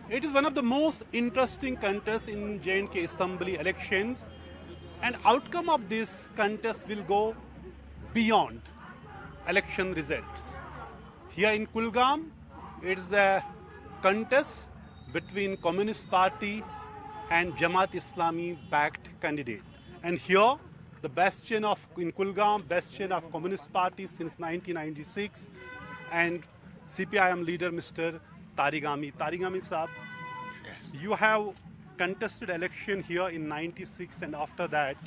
It is one of the most interesting contests in J&K Assembly elections, and outcome of this contest will go beyond election results. Here in Kulgam, it is a contest between Communist Party and Jamaat Islami backed candidate. And here, the bastion of in Kulgam, bastion of Communist Party since 1996, and CPIM leader Mr. Tarigami. Tarigami Saab, Yes. you have contested election here in 96 and after that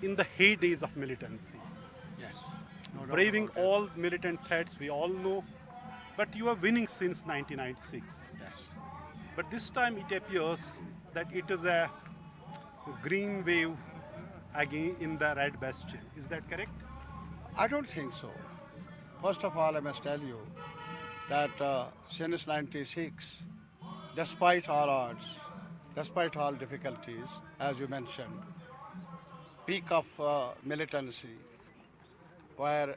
in the heydays of militancy. Yes. No doubt Braving about it. all militant threats, we all know, but you are winning since 1996. Yes. But this time it appears that it is a green wave again in the red bastion. Is that correct? I don't think so. First of all, I must tell you that since 96, despite all odds, despite all difficulties, as you mentioned, peak of militancy, where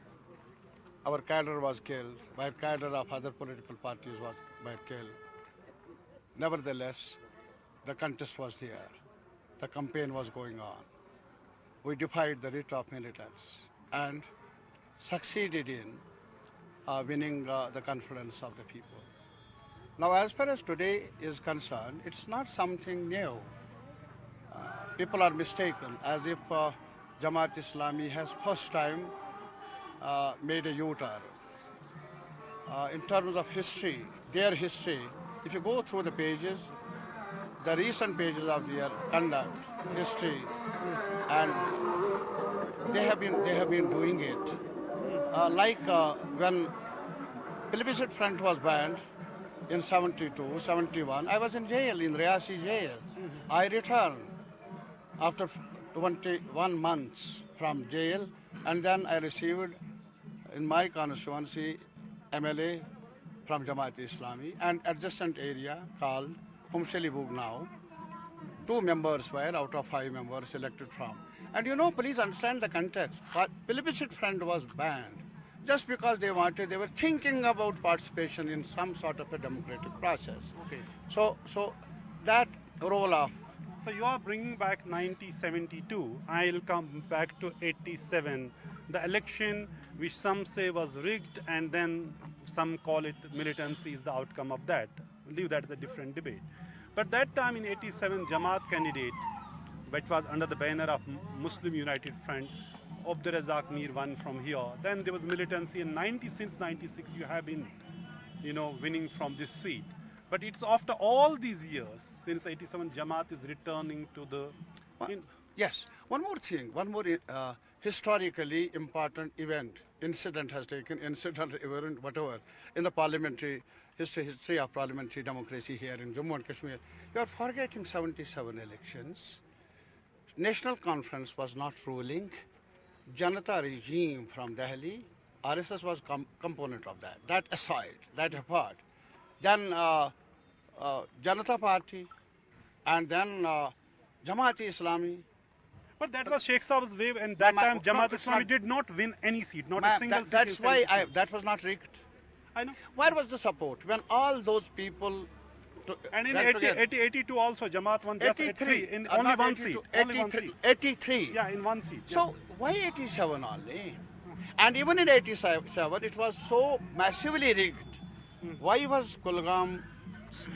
our cadre was killed, where cadre of other political parties were killed. Nevertheless, the contest was there. The campaign was going on. We defied the writ of militants and succeeded in winning the confidence of the people. Now, as far as today is concerned, it's not something new. People are mistaken as if Jamaat Islami has first time made a U-turn. In terms of history, their history, if you go through the pages, the recent pages of their conduct, history, and they have been doing it. When Plebiscite Front was banned in 72, 71, I was in jail, in Riyasi jail. I returned after 21 months from jail, and then I received in my constituency MLA from Jamaat Islami and adjacent area called Humsheli Bugnao. 2 members were out of 5 members elected from. And you know, please understand the context. Plebiscite Front was banned just because they were thinking about participation in some sort of a democratic process. Okay. So that role of So you are bringing back 1972. I'll come back to 87. The election, which some say was rigged, and then some call it militancy, is the outcome of that. Leave that as a different debate. But that time in 87, Jamaat candidate, which was under the banner of Muslim United Front, Abdurazak Mir won from here. Then there was militancy in 90. Since 96, you have been, winning from this seat. But it's after all these years, since 87, Jamaat is returning to the. Yes. One more thing, one more historically important incident has taken, event, whatever, in the parliamentary history of parliamentary democracy here in Jammu and Kashmir. You are forgetting 77 elections. National Conference was not ruling. Janata regime from Delhi, RSS was component of that. That aside, that apart. Then Janata Party, and then Jamaat Islami. But that was Sheikh Saab's wave, and that time Jamaat Islami did not win any seat, not a single seat. That's in why 76. that was not rigged. I know. Where was the support when all those people? And in went together? 82 also, Jamaat won just 83, in not only one 82, seat. 83, Only one seat. 83. Yeah, in one seat. yeah. So why 87 only? And even in 87, it was so massively rigged. Why was Kulgam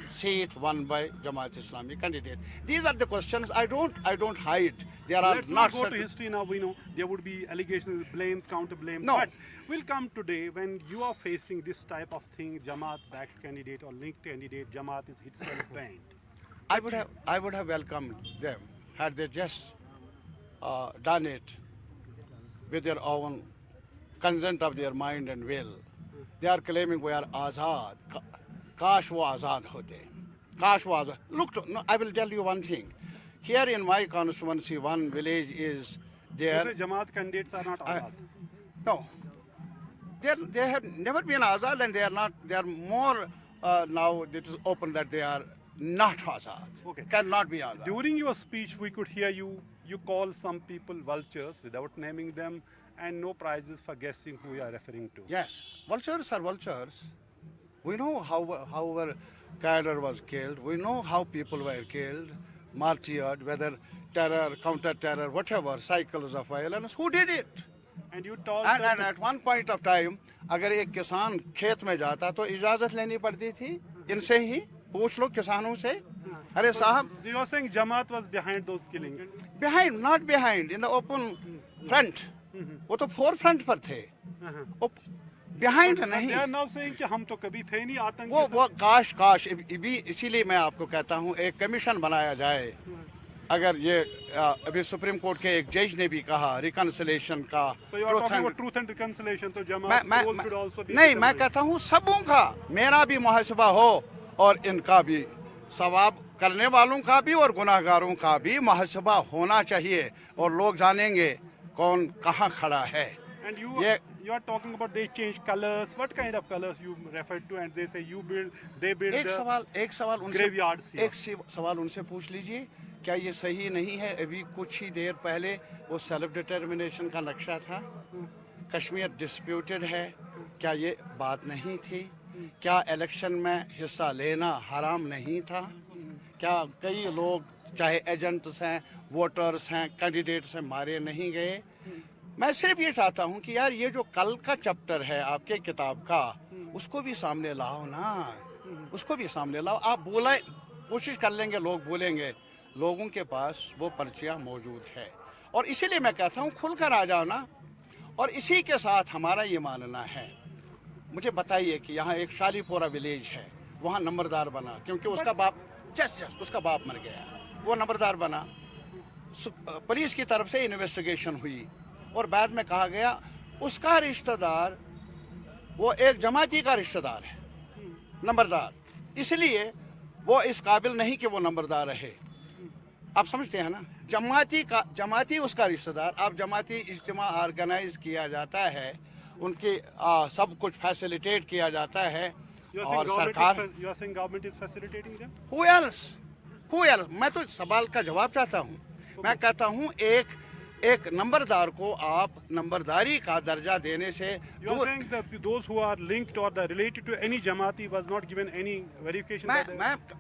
seat won by Jamaat Islami candidate? These are the questions I don't hide. There are Let's not not go to certain. history now. We know there would be allegations, blames, counter blames. No. But we'll come today when you are facing this type of thing, Jamaat-backed candidate or linked candidate, Jamaat is itself banned. I would have welcomed them had they just done it with their own consent of their mind and will. They are claiming we are azad. Kash wo azad hote. Kash wo azad. Look, no, I will tell you one thing. Here in my constituency, one village is You there. say Jamaat candidates are not Azad. No, they have never been azad, and they are not. They are more now. It is open that they are not azad. Okay. Cannot be azad. During your speech, we could hear you call some people vultures without naming them, and no prizes for guessing who you are referring to. Yes, vultures are vultures. We know how our cadre was killed. We know how people were killed, martyred, whether terror, counter-terror, whatever, cycles of violence. Who did it? And you told And them at one point of time, अगर एक किसान खेत में जाता तो इजाजत लेनी पड़ती थी इनसे ही पूछ लो किसानों से अरे साहब you are saying Jamaat was behind those killings. behind not behind in the open front वो तो फोर फ्रंट पर थे वो behind नहीं They are now saying कि हम तो कभी थे नहीं आतंकी वो काश भी इसीलिए मैं आपको कहता हूँ एक कमीशन बनाया जाए अगर ये अभी सुप्रीम कोर्ट के एक जज ने भी कहा रिकन्सिलेशन का So you are talking about truth and reconciliation. So Jamaat role should also be. नहीं मैं कहता हूँ सबों का मेरा भी मुहासबा हो और इनका भी सवाब करने वालों का भी और गुनाहगारों का भी मुहासबा होना चाहिए और लोग जानेंगे कौन कहाँ खड़ा है And ये you are talking about they change colors. What kind of colors you referred to? And they say they build एक the सवाल उनसे graveyards here. एक सवाल उनसे पूछ लीजिए क्या ये सही नहीं है अभी कुछ ही देर पहले वो सेल्फ डिटर्मिनेशन का नक्शा था कश्मीर डिस्प्यूटेड है क्या ये बात नहीं थी क्या इलेक्शन में हिस्सा लेना हराम नहीं था क्या कई लोग चाहे एजेंट्स हैं वोटर्स हैं कैंडिडेट्स हैं मारे नहीं गए मैं सिर्फ ये चाहता हूँ कि यार ये जो कल का चैप्टर है आपके किताब का उसको भी सामने लाओ ना उसको भी सामने लाओ आप बोला कोशिश कर लेंगे लोग बोलेंगे लोगों के पास वो पर्चियाँ मौजूद है और इसीलिए मैं कहता हूँ खुलकर आ जाओ ना और इसी के साथ हमारा ये मानना है मुझे बताइए कि यहाँ एक शालीपोरा विलेज है वहाँ नंबरदार बना क्योंकि उसका बाप जस्ट उसका बाप मर गया वो नंबरदार बना पुलिस की तरफ से इन्वेस्टिगेशन हुई और बाद में कहा गया उसका रिश्तेदार वो एक जमाती का रिश्तेदार है नंबरदार इसलिए वो इस काबिल नहीं कि वो नंबरदार रहे आप समझते हैं ना जमाती उसका रिश्तेदार अब जमाती इज्तिमा ऑर्गेनाइज किया जाता है उनके सब कुछ फैसिलिटेट किया जाता है और सरकार government is facilitating them Who else? मैं तो सवाल का जवाब चाहता हूँ मैं कहता हूँ एक नंबरदार को आप नंबरदारी का दर्जा देने से You are saying that those who are linked or the related to any Jamaati was not given any verification by the...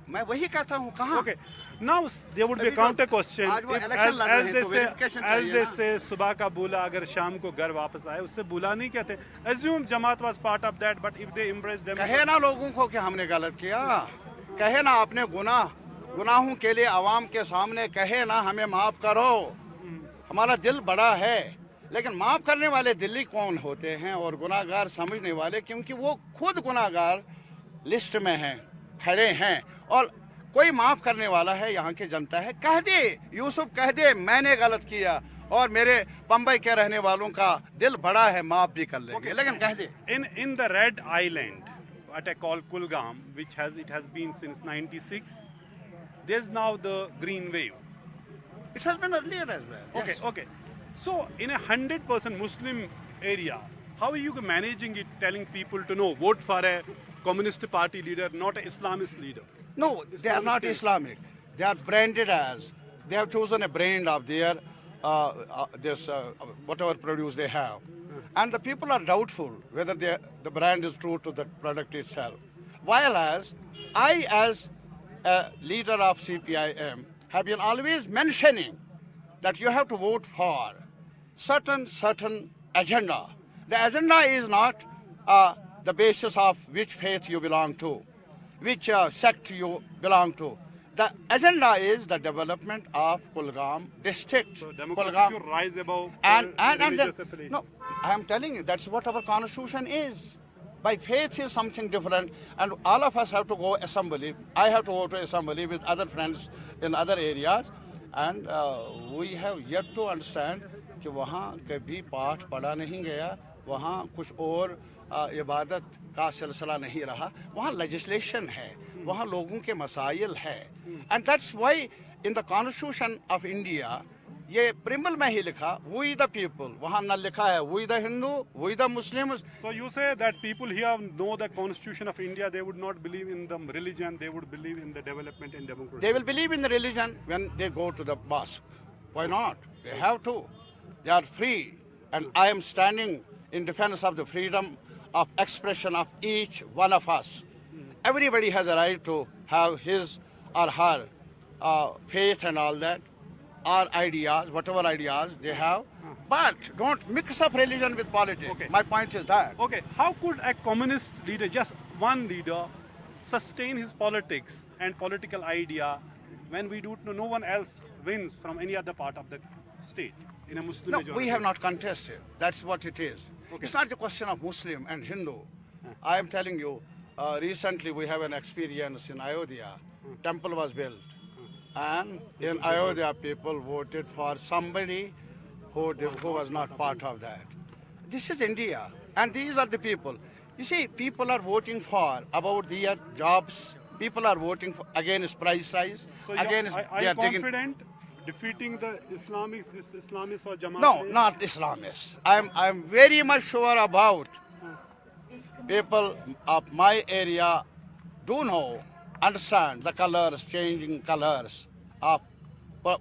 मैं वही कहता हूँ कहाँ Okay. Now there would be a counter question. As they say, सुबह का बोला अगर शाम को घर वापस आए उससे बुला नहीं कहते. Assume Jamaat was part of that, but if they embrace them. कहे ना लोगों को कि हमने गलत किया. कहे ना आपने गुनाहों के लिए आवाम के सामने कहे ना हमें माफ करो. हमारा दिल बड़ा है लेकिन माफ करने वाले दिल्ली कौन होते हैं और गुनाहगार समझने वाले क्योंकि वो खुद गुनाहगार लिस्ट में हैं खड़े हैं और कोई माफ करने वाला है यहाँ की जनता है कह दे यूसुफ कह दे मैंने गलत किया और मेरे बम्बई के रहने वालों का दिल बड़ा है माफ भी कर लेंगे लेकिन कह दे in the Red Island what I call Kulgam which has been since 96 there's now the green wave. It has been earlier as well. Okay, yes. okay. So in a 100% Muslim area, how are you managing it, telling people to know, vote for a Communist Party leader, not an Islamist leader? No, they are not Islamic. They are branded as, they have chosen a brand of their, whatever produce they have. And the people are doubtful whether the brand is true to the product itself. While as a leader of CPIM, have been always mentioning that you have to vote for certain agenda. The agenda is not the basis of which faith you belong to, which sect you belong to. The agenda is the development of Kulgam district. So democracy Kulgam, should rise above religious affiliation. no, I am telling you, that's what our constitution is. By faith is something different, and all of us have to go assembly. I have to go to assembly with other friends in other areas, and we have yet to understand कि वहाँ कभी पाठ पढ़ा नहीं गया, वहाँ कुछ और इबादत का सिलसिला नहीं रहा, वहाँ legislation है, वहाँ लोगों के मसाइल है, and that's why in the Constitution of India ये प्रिम्बल में ही लिखा we the people वहाँ न लिखा है we the Hindu we the Muslims. So you say that people here know the Constitution of India, they would not believe in the religion, they would believe in the development and democracy. They will believe in the religion when they go to the mosque. Why not? They have to. They are free, and I am standing in defense of the freedom of expression of each one of us. everybody has a right to have his or her faith and all that, or ideas, whatever ideas they have. But don't mix up religion with politics. Okay. My point is that. Okay, how could a communist leader, just one leader, sustain his politics and political idea when we do no one else wins from any other part of the state in a Muslim No, majority? we have not contested. That's what it is. Okay. It's not the question of Muslim and Hindu. I am telling you, recently we have an experience in Ayodhya. Temple was built. And in Ayodhya, people voted for somebody who was not part of that. This is India. And these are the people. You see, people are voting for about their jobs. People are voting for against price rise. So Against, are they you are taking. confident defeating the Islamists, this Islamists or Jamaat? No, not Islamists. I'm very much sure about people of my area do know, understand the colors, changing colors of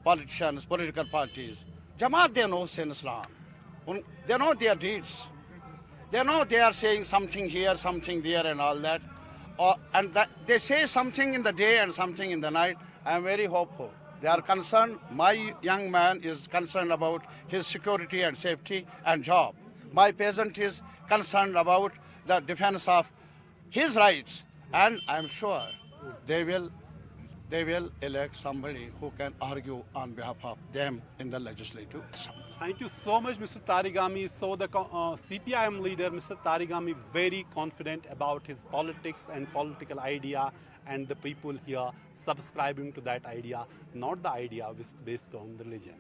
politicians, political parties. Jamaat, they know in Islam. They know their deeds. They know they are saying something here, something there and all that. And that they say something in the day and something in the night. I am very hopeful. They are concerned. My young man is concerned about his security and safety and job. My peasant is concerned about the defense of his rights. And I am sure they will elect somebody who can argue on behalf of them in the Legislative Assembly. Thank you so much, Mr. Tarigami. So the CPIM leader, Mr. Tarigami, very confident about his politics and political idea, and the people here subscribing to that idea, not the idea based on religion.